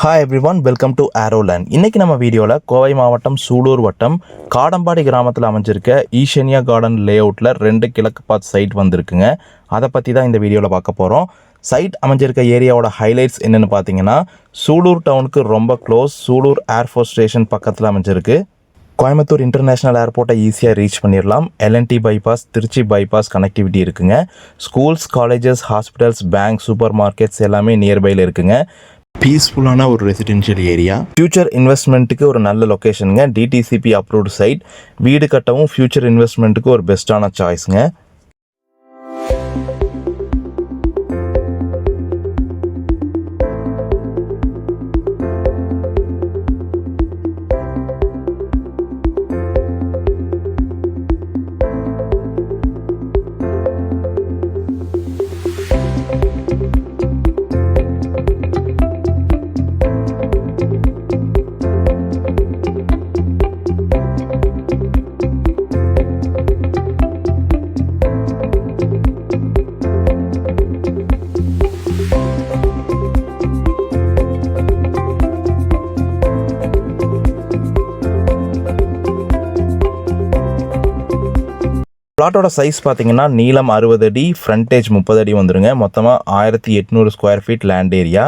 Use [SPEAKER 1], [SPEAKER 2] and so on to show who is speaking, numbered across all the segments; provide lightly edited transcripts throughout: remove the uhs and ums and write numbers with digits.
[SPEAKER 1] Hi everyone, welcome to Aroland. இன்றைக்கி நம்ம வீடியோவில் கோவை மாவட்டம் சூலூர் வட்டம் காடம்பாடி கிராமத்தில் அமைஞ்சிருக்க ஈஷன்யா கார்டன் லே அவுட்டில் 2 கிழக்கு பார்த்து சைட் வந்திருக்குங்க. அதை பற்றி தான் இந்த வீடியோவில் பார்க்க போகிறோம். சைட் அமைஞ்சிருக்க ஏரியாவோட ஹைலைட்ஸ் என்னென்னு பார்த்தீங்கன்னா, சூலூர் டவுனுக்கு ரொம்ப க்ளோஸ், சூலூர் ஏர்ஃபோர்ஸ் ஸ்டேஷன் பக்கத்தில் அமைஞ்சிருக்கு. கோயம்புத்தூர் இன்டர்நேஷ்னல் ஏர்போர்ட்டை ஈஸியாக ரீச் பண்ணிடலாம். L N T bypass, Trichy bypass connectivity இருக்குங்க. Schools, colleges, hospitals, bank, super markets எல்லாமே நியர்பையில் இருக்குங்க. பீஸ்ஃபுல்லான ஒரு ரெசிடென்ஷியல் ஏரியா. ஃபியூச்சர் இன்வெஸ்ட்மெண்ட்டுக்கு ஒரு நல்ல லொக்கேஷனுங்க. DTCP approved side. வீடு கட்டவும் ஃபியூச்சர் இன்வெஸ்ட்மெண்ட்டுக்கு ஒரு பெஸ்ட்டான சாய்ஸுங்க. பிளாட்டோட சைஸ் பார்த்தீங்கன்னா நீளம் 60 அடி, ஃப்ரண்டேஜ் 30 அடி வந்துருங்க. மொத்தமாக 1800 ஸ்கொயர் ஃபீட் லேண்ட் ஏரியா.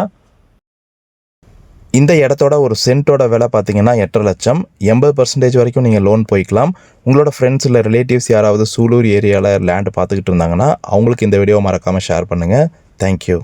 [SPEAKER 1] இந்த இடத்தோட ஒரு சென்ட்டோட விலை பார்த்தீங்கன்னா 8.5 லட்சம். 80% வரைக்கும் நீங்கள் லோன் போய்க்கலாம். உங்களோட ஃப்ரெண்ட்ஸ் இல்லை ரிலேட்டிவ்ஸ் யாராவது சூலூர் ஏரியாவில் லேண்ட் பார்த்துக்கிட்டு இருந்தாங்கன்னா அவங்களுக்கு இந்த வீடியோ மறக்காமல் ஷேர் பண்ணுங்கள். தேங்க்யூ.